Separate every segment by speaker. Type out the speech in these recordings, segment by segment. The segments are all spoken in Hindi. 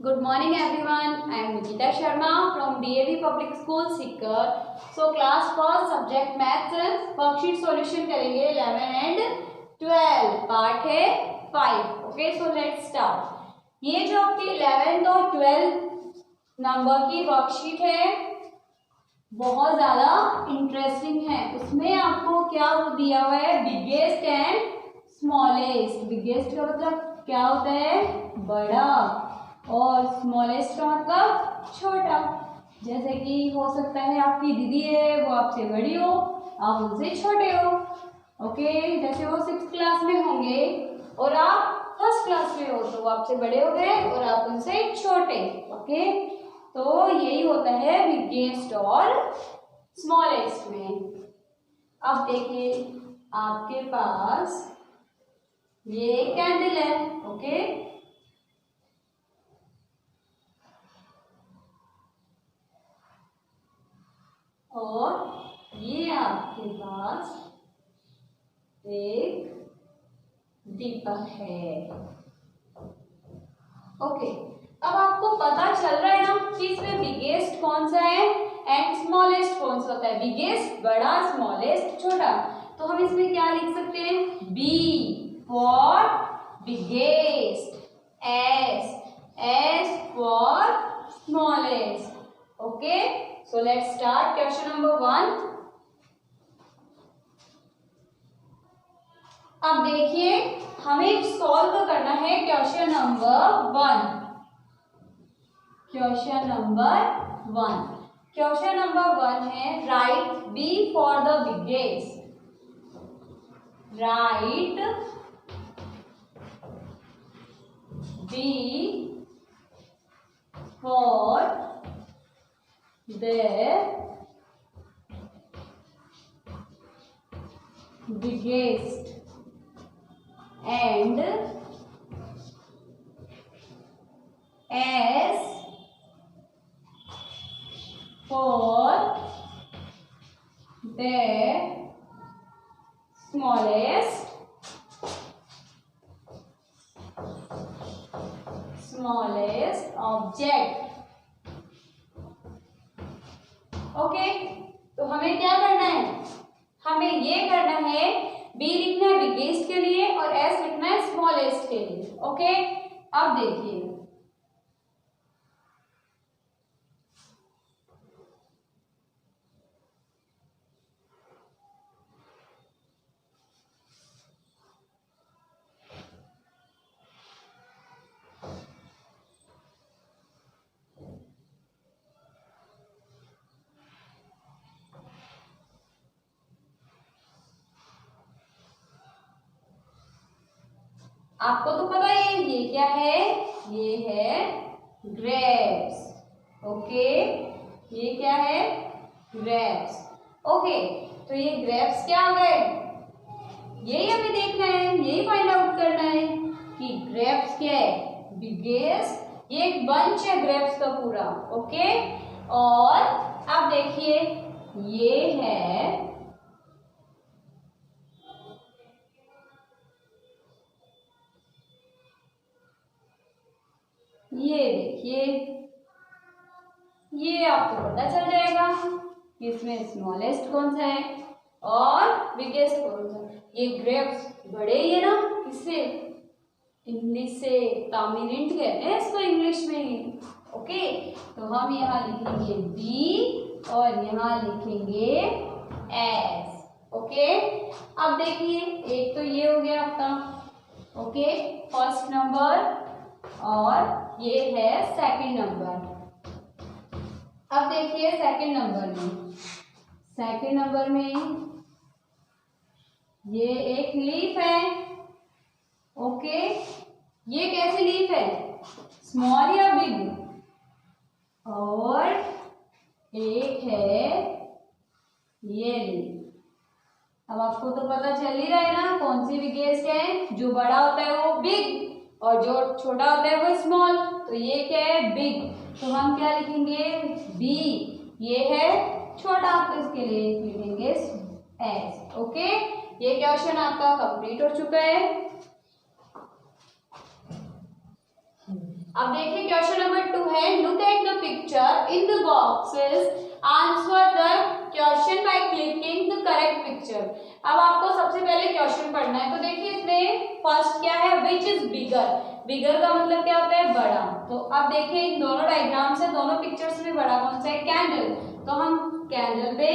Speaker 1: Good morning everyone. I am Nikita Sharma from DAV Public School Sikar. So class first subject maths worksheet solution करेंगे 11 and 12 पार्ट है 5. Okay, so let's start. ये जो आपकी 11th और 12th नंबर की वर्कशीट है बहुत ज़्यादा इंटरेस्टिंग है. उसमें आपको क्या दिया हुआ है, बिगेस्ट एंड स्मॉलेस्ट. बिगेस्ट का मतलब क्या होता है, बड़ा, और स्मॉलेस्ट का मतलब छोटा. जैसे कि हो सकता है आपकी दीदी है, वो आपसे बड़ी हो, आप उनसे छोटे हो. ओके, जैसे वो 6th क्लास में होंगे और आप 1st क्लास में हो, तो वो आपसे बड़े हो गए और आप उनसे छोटे. ओके, तो यही होता है बिगेस्ट और स्मॉलेस्ट में. अब देखिए आपके पास ये कैंडल है. ओके, और ये आपके पास एक दीपक है. ओके, अब आपको पता चल रहा है ना कि इसमें बिगेस्ट कौन सा है एंड स्मॉलेस्ट कौन सा होता है. बिगेस्ट बड़ा, स्मॉलेस्ट छोटा. तो हम इसमें क्या लिख सकते हैं, B for biggest, S for smallest. Okay, so let's start question number 1. अब देखिए हमें सॉल्व करना है क्वेश्चन नंबर 1. क्वेश्चन नंबर 1 है, write B for the biggest. Write B for the biggest and S for the smallest object. Okay, तो हमें क्या करना है, हमें ये करना है, बी लिखना है बिगेस्ट के लिए और एस लिखना है स्मॉलेस्ट के लिए. ओके, अब देखिए आपको तो पता है ये क्या है, ये है ग्रेप्स. ओके, ये क्या है, ग्रेप्स. ओके, तो ये ग्रेप्स क्या हो गए, यही हमें देखना है, यही फाइंड आउट करना है कि ग्रेप्स क्या है, बिगेस्ट. ये एक बंच है ग्रेप्स का पूरा. ओके, और अब देखिए ये है, ये देखिए, ये आपको पता चल जाएगा कि इसमें स्मॉलेस्ट कौन सा है और बिगेस्ट कौन सा है. ये ग्रेप्स बड़े ही है ना, किससे, इंग्लिश से तामिरिंड कहते हैं इसको इंग्लिश में ही. ओके, तो हम यहाँ लिखेंगे बी और यहाँ लिखेंगे एस. ओके, अब देखिए एक तो ये हो गया आपका. ओके, फर्स्ट नंबर और ये है सेकंड नंबर. अब देखिए सेकंड नंबर में ये एक लीफ है. ओके, ये कैसी लीफ है, स्मॉल या बिग, और एक है ये लीफ. अब आपको तो पता चल ही रहा है ना कौन सी बिगेस्ट है, जो बड़ा होता है वो बिग और जो छोटा होता है वो स्मॉल. तो ये क्या है, बिग. तो हम क्या लिखेंगे, बी. ये है छोटा, तो इसके लिए लिखेंगे एस. ओके, ये क्वेश्चन आपका कंप्लीट हो चुका है. अब देखिए क्वेश्चन नंबर 2 है, look at the picture in the boxes, answer the question by clicking the correct picture. अब आपको सबसे पहले क्वेश्चन पढ़ना है। तो देखिए इसमें फर्स्ट क्या है, विच इज बिगर। बिगर का मतलब क्या होता है, बड़ा। तो अब देखिए इन दोनों डायग्राम से, दोनों पिक्चर्स में बड़ा कौन सा है, कैंडल। तो हम कैंडल पे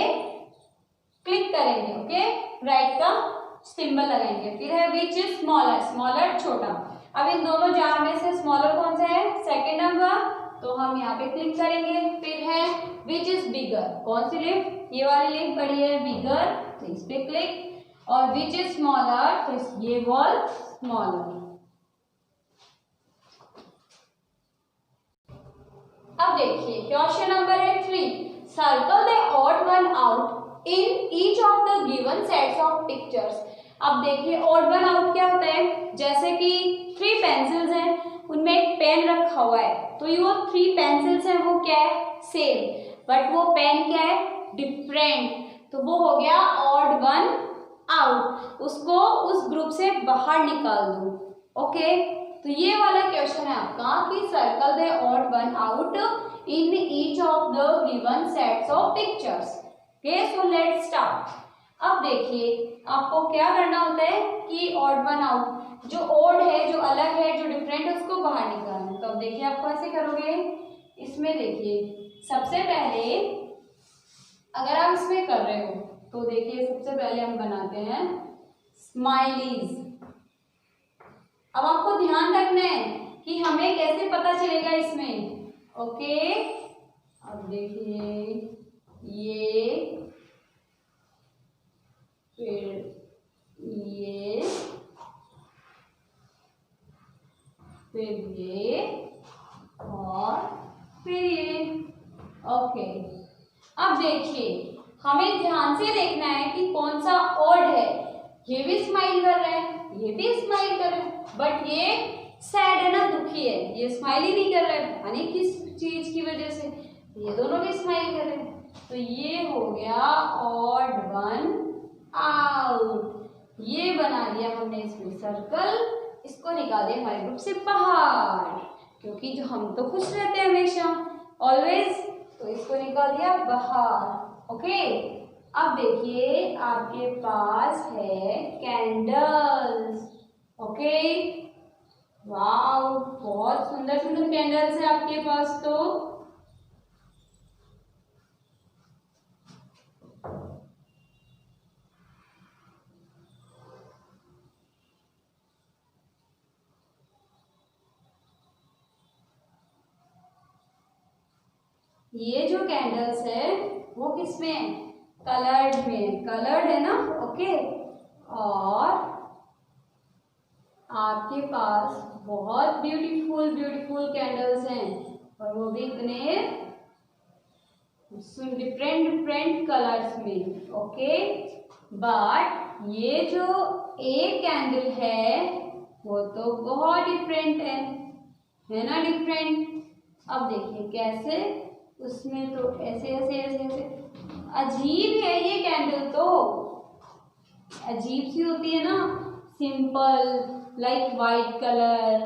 Speaker 1: क्लिक करेंगे, ओके, राइट का सिंबल लगाएंगे। फिर है विच इज स्मॉलर, स्मॉलर छोटा। अब इन दोनों जार में से स्मॉलर कौन सा है, सेकंड नंबर, तो हम यहाँ पे क्लिक करेंगे। फिर है विच इज बिगर, कौन सी लिफ्ट, ये वाली लिफ्ट बड़ी है बिगर, तो इस पे क्लिक। और विच इज स्मॉलर, तो ये वॉल स्मॉलर। अब देखिए क्वेश्चन नंबर है 3, circle the odd one out in each of the given sets of pictures. अब देखिए ऑड वन आउट क्या होता है, जैसे कि 3 पेंसिल्स हैं, उनमें एक पेन रखा हुआ है, तो ये वो 3 पेंसिल्स हैं वो क्या है, सेम, बट वो पेन क्या है, डिफरेंट, तो वो हो गया ऑड वन आउट, उसको उस ग्रुप से बाहर निकाल दो, ओके। तो ये वाला क्वेश्चन है आपका कि circle the odd one out in each of the given sets of pictures, okay. So let's start. अब देखिए आपको क्या करना होता है कि ऑड वन आउट, जो ऑड है, जो अलग है, जो डिफरेंट है, उसको बाहर निकालना। तो अब देखिए आप कैसे करोगे, इसमें देखिए सबसे पहले अगर आप इसमें कर रहे हो तो देखिए सबसे पहले हम बनाते हैं स्माइलीज। अब आपको ध्यान रखना है कि हमें कैसे पता चलेगा इसमें, ओके। अब देखिए ये, फिर ये, फिर ये और फिर ये, ओके। अब देखिए हमें ध्यान से देखना है कि कौन सा ऑड है, ये भी स्माइल कर रहा है, ये भी स्माइल कर रहा है, बट ये सैड है ना, दुखी है, ये स्माइल ही नहीं कर रहा है, पता नहीं किस चीज की वजह से, ये दोनों भी स्माइल कर रहे हैं। तो ये हो गया ऑड वन आउट, ये बना दिया हमने इसमें सर्कल, इसको निकाल दिया हमारे ग्रुप से बाहर, क्योंकि जो हम तो खुश रहते हैं हमेशा ऑलवेज, तो इसको निकाल दिया बाहर, ओके। अब देखिए आपके पास है कैंडल्स, ओके, वाह बहुत सुंदर सुंदर कैंडल्स है आपके पास। तो ये जो कैंडल्स है वो किस में है, कलर्ड में, कलर्ड है ना, ओके। और आपके पास बहुत ब्यूटीफुल ब्यूटीफुल कैंडल्स हैं, और वो भी इतने डिफरेंट डिफरेंट कलर्स में, ओके। बट ये जो एक कैंडल है वो तो बहुत डिफरेंट है ना, डिफरेंट। अब देखिए कैसे, उसमें तो ऐसे ऐसे ऐसे ऐसे अजीब है ये कैंडल, तो अजीब सी होती है ना, simple like white colour,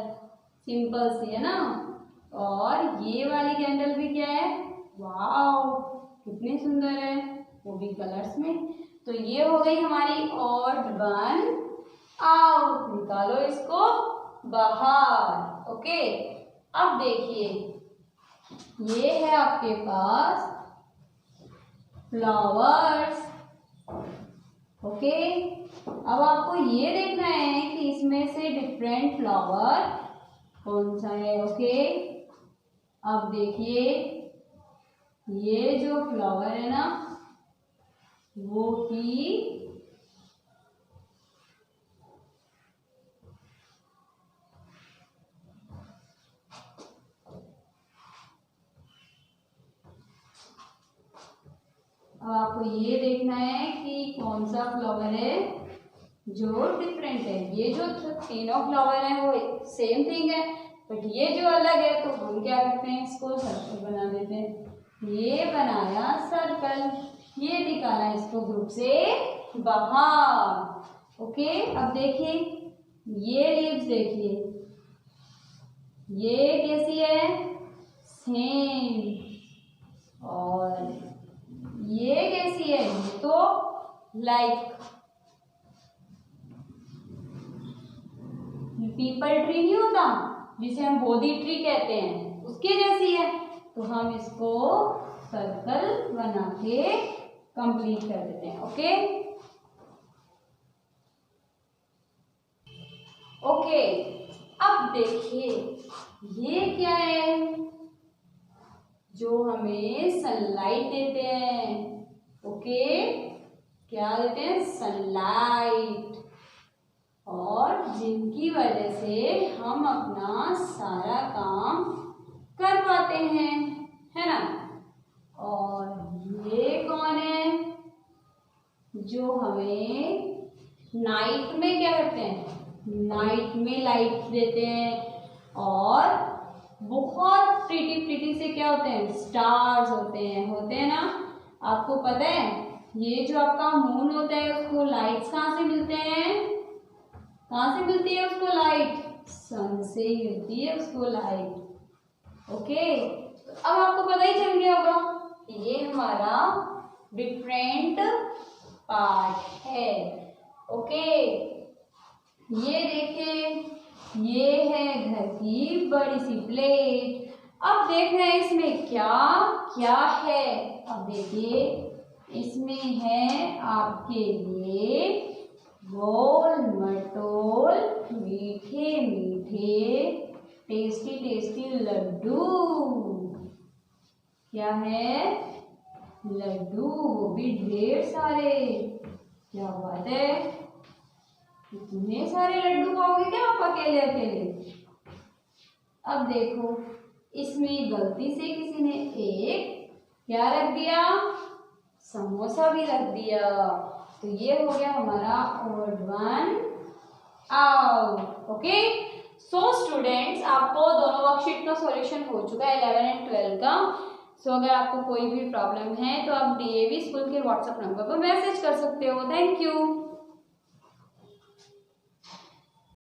Speaker 1: simple सी है ना। और ये वाली कैंडल भी क्या है, वाव कितनी सुंदर है, वो भी कलर्स में। तो ये हो गई हमारी ऑड वन आउट, निकालो इसको बाहर, ओके। अब देखिए ये है आपके पास फ्लावर्स, ओके। अब आपको ये देखना है कि इसमें से डिफरेंट फ्लावर कौन सा है, ओके। अब देखिए ये जो फ्लावर है ना वो ही अब आपको ये देखना है कि कौन सा फ्लावर है जो डिफरेंट है। ये जो तीनों फ्लावर है वो सेम थिंग है, बट ये जो अलग है तो हम क्या करते हैं, इसको सर्कल बना देते हैं। ये बनाया सर्कल, ये निकाला इसको ग्रुप से बाहर, ओके। अब देखिए ये लीव्स देखिए, ये कैसी है, सेम। और ये कैसी है, ये तो लाइक। पीपल ट्री नहीं होता जिसे हम बोधि ट्री कहते हैं, उसके जैसी है। तो हम इसको सर्कल बना के कंप्लीट कर देते हैं। ओके ओके, अब देखिए ये क्या है, जो हमें सनलाइट देते हैं। ओके, क्या देते हैं, सनलाइट, और जिनकी वजह से हम अपना सारा काम कर पाते हैं, है ना। और ये कौन है, जो हमें नाइट में क्या करते हैं, नाइट में लाइट देते हैं। और बहुत प्रीटी से क्या होते हैं, स्टार्स होते हैं ना। आपको पता है ये जो आपका मून होता है उसको लाइट्स कहाँ से मिलते हैं, कहाँ से मिलती है उसको लाइट, सन से ही मिलती है उसको लाइट। ओके, अब आपको पता ही चल गया होगा ये हमारा डिफरेंट पार्ट है। ओके, ये देखिए ये है घर की बड़ी सी प्लेट। अब देखना है इसमें क्या क्या है। अब देखिए इसमें है आपके लिए गोल मटोल मीठे मीठे टेस्टी टेस्टी लड्डू। क्या है, लड्डू, वो भी ढेर सारे। क्या बात है, इतने सारे लड्डू खाओगे क्या आप अकेले अकेले। अब देखो इसमें गलती से किसी ने एक क्या रख दिया, समोसा भी रख दिया। तो ये हो गया हमारा odd one out. Okay, so students आपको दोनों वर्कशीट का सॉल्यूशन हो चुका है 11 एंड 12 का। सो अगर आपको कोई भी प्रॉब्लम है तो आप डीएवी स्कूल के व्हाट्सएप नंबर पर मैसेज कर सकते हो। Thank you.